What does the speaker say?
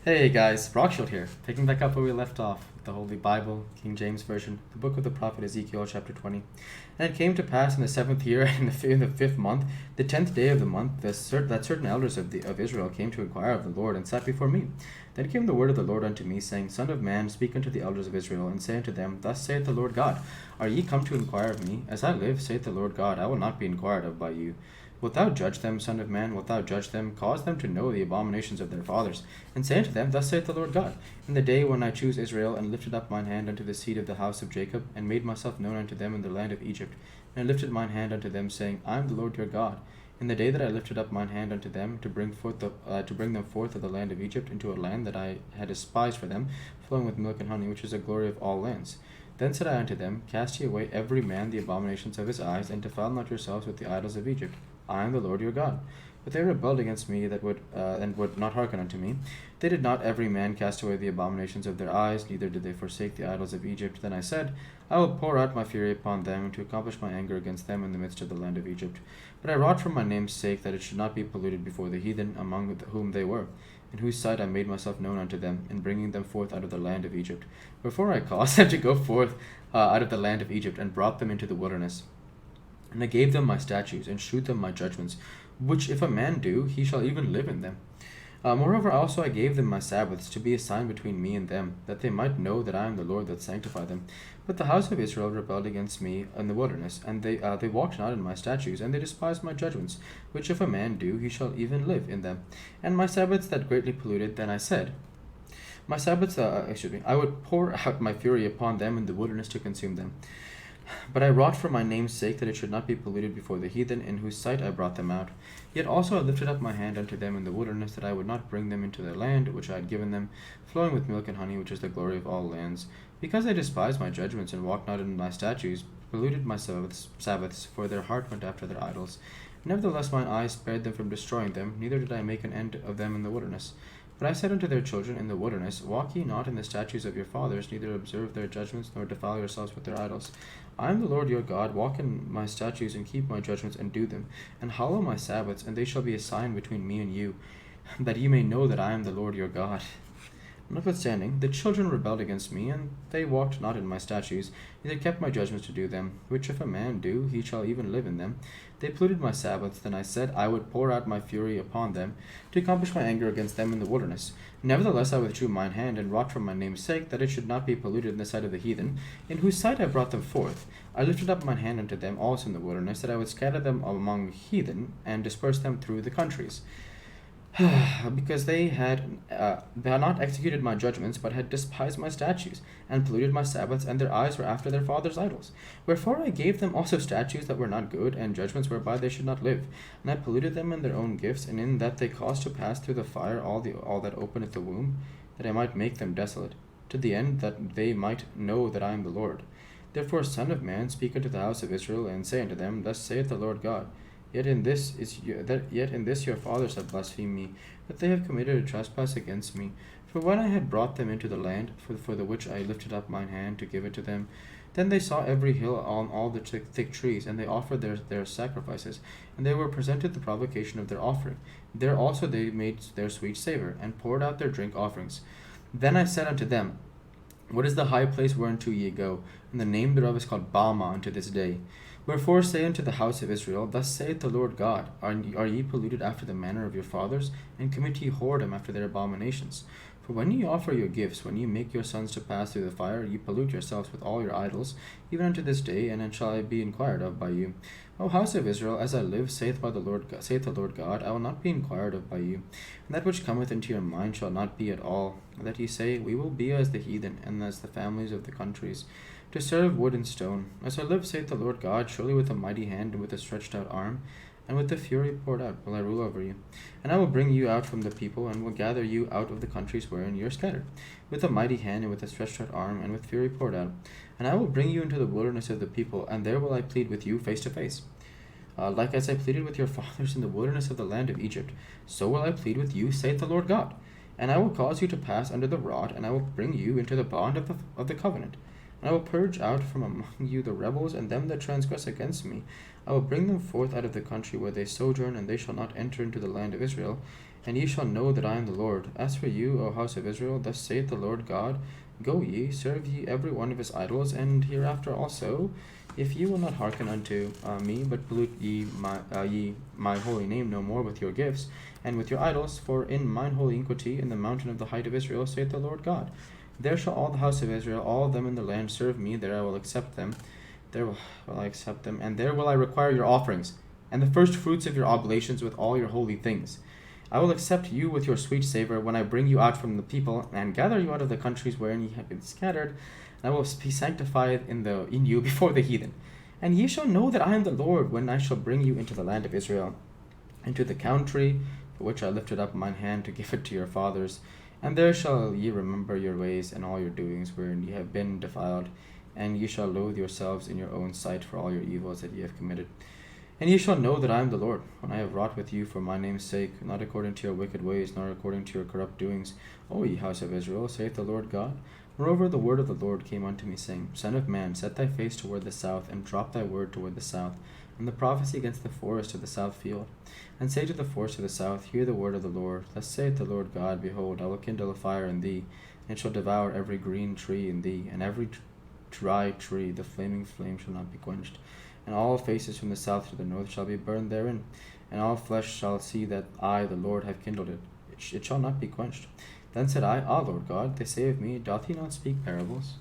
Hey guys, Rockshield here, picking back up where we left off with the Holy Bible, King James Version, the book of the prophet Ezekiel, chapter 20. And it came to pass in the 7th year, in the 5th month, the 10th day of the month, that certain elders of Israel came to inquire of the Lord, and sat before me. Then came the word of the Lord unto me, saying, Son of man, speak unto the elders of Israel, and say unto them, Thus saith the Lord God, Are ye come to inquire of me? As I live, saith the Lord God, I will not be inquired of by you. Wilt thou judge them, son of man? Wilt thou judge them? Cause them to know the abominations of their fathers. And say unto them, Thus saith the Lord God, In the day when I choose Israel, and lifted up mine hand unto the seed of the house of Jacob, and made myself known unto them in the land of Egypt, and I lifted mine hand unto them, saying, I am the Lord your God. In the day that I lifted up mine hand unto them to bring them forth of the land of Egypt into a land that I had despised for them, flowing with milk and honey, which is the glory of all lands. Then said I unto them, Cast ye away every man the abominations of his eyes, and defile not yourselves with the idols of Egypt. I am the Lord your God. But they rebelled against me and would not hearken unto me. They did not every man cast away the abominations of their eyes, neither did they forsake the idols of Egypt. Then I said, I will pour out my fury upon them, to accomplish my anger against them in the midst of the land of Egypt. But I wrought for my name's sake that it should not be polluted before the heathen, among whom they were, in whose sight I made myself known unto them, in bringing them forth out of the land of Egypt. Wherefore I caused them to go forth out of the land of Egypt, and brought them into the wilderness. And I gave them my statutes, and shewed them my judgments, which if a man do, he shall even live in them. Moreover also I gave them my Sabbaths, to be a sign between me and them, that they might know that I am the Lord that sanctify them. But the house of Israel rebelled against me in the wilderness, and they walked not in my statutes, and they despised my judgments, which if a man do, he shall even live in them. And my Sabbaths that greatly polluted, then I said, my Sabbaths, I would pour out my fury upon them in the wilderness to consume them. But I wrought for my name's sake that it should not be polluted before the heathen, in whose sight I brought them out. Yet also I lifted up my hand unto them in the wilderness, that I would not bring them into their land, which I had given them, flowing with milk and honey, which is the glory of all lands. Because they despised my judgments, and walked not in my statutes, polluted my Sabbaths, for their heart went after their idols. Nevertheless mine eyes spared them from destroying them, neither did I make an end of them in the wilderness. But I said unto their children in the wilderness, Walk ye not in the statutes of your fathers, neither observe their judgments, nor defile yourselves with their idols. I am the Lord your God. Walk in my statutes, and keep my judgments, and do them, and hallow my Sabbaths, and they shall be a sign between me and you, that ye may know that I am the Lord your God. Notwithstanding, the children rebelled against me, and they walked not in my statutes, neither kept my judgments to do them, which if a man do, he shall even live in them. They polluted my Sabbaths. Then I said, I would pour out my fury upon them, to accomplish my anger against them in the wilderness. Nevertheless I withdrew mine hand, and wrought for my name's sake, that it should not be polluted in the sight of the heathen, in whose sight I brought them forth. I lifted up mine hand unto them also in the wilderness, that I would scatter them among heathen, and disperse them through the countries. Because they had not executed my judgments, but had despised my statutes, and polluted my Sabbaths, and their eyes were after their fathers' idols. Wherefore I gave them also statutes that were not good, and judgments whereby they should not live. And I polluted them in their own gifts, and in that they caused to pass through the fire all that openeth the womb, that I might make them desolate, to the end that they might know that I am the Lord. Therefore, Son of man, speak unto the house of Israel, and say unto them, Thus saith the Lord God, Yet in this your fathers have blasphemed me, that they have committed a trespass against me. For when I had brought them into the land, for the which I lifted up mine hand to give it to them, then they saw every hill on all the thick trees, and they offered their sacrifices, and they were presented the provocation of their offering. There also they made their sweet savour, and poured out their drink offerings. Then I said unto them, What is the high place whereunto ye go? And the name thereof is called Bama unto this day. Wherefore say unto the house of Israel, Thus saith the Lord God, Are ye polluted after the manner of your fathers, and commit ye whoredom after their abominations? For when ye offer your gifts, when ye make your sons to pass through the fire, ye pollute yourselves with all your idols, even unto this day, and then shall I be inquired of by you. O house of Israel, as I live, saith the Lord God, I will not be inquired of by you. And that which cometh into your mind shall not be at all, that ye say, We will be as the heathen, and as the families of the countries, to serve wood and stone. As I live, saith the Lord God, surely with a mighty hand, and with a stretched out arm, and with the fury poured out will I rule over you. And I will bring you out from the people, and will gather you out of the countries wherein ye are scattered, with a mighty hand, and with a stretched out arm, and with fury poured out. And I will bring you into the wilderness of the people, and there will I plead with you face to face. Like as I pleaded with your fathers in the wilderness of the land of Egypt, so will I plead with you, saith the Lord God. And I will cause you to pass under the rod, and I will bring you into the bond of the covenant. And I will purge out from among you the rebels, and them that transgress against me. I will bring them forth out of the country where they sojourn, and they shall not enter into the land of Israel. And ye shall know that I am the Lord. As for you, O house of Israel, thus saith the Lord God, Go ye, serve ye every one of his idols, and hereafter also, if ye will not hearken unto me, but pollute ye my holy name no more with your gifts, and with your idols, for in mine holy iniquity in the mountain of the height of Israel, saith the Lord God, there shall all the house of Israel, all of them in the land, serve me, there I will accept them, there will I accept them, and there will I require your offerings, and the first fruits of your oblations with all your holy things. I will accept you with your sweet savour when I bring you out from the people, and gather you out of the countries wherein ye have been scattered, and I will be sanctified in you before the heathen. And ye shall know that I am the Lord, when I shall bring you into the land of Israel, into the country for which I lifted up mine hand to give it to your fathers. And there shall ye remember your ways and all your doings, wherein ye have been defiled, and ye shall loathe yourselves in your own sight for all your evils that ye have committed. And ye shall know that I am the Lord, when I have wrought with you for my name's sake, not according to your wicked ways, nor according to your corrupt doings, O ye house of Israel, saith the Lord God. Moreover, the word of the Lord came unto me, saying, Son of man, set thy face toward the south, and drop thy word toward the south, and the prophecy against the forest of the south field. And say to the forest of the south, Hear the word of the Lord. Thus saith the Lord God, Behold, I will kindle a fire in thee, and it shall devour every green tree in thee, and every dry tree, the flaming flame shall not be quenched. And all faces from the south to the north shall be burned therein, and all flesh shall see that I, the Lord, have kindled it. It shall not be quenched. Then said I, Ah, Lord God, they say of me, Doth he not speak parables?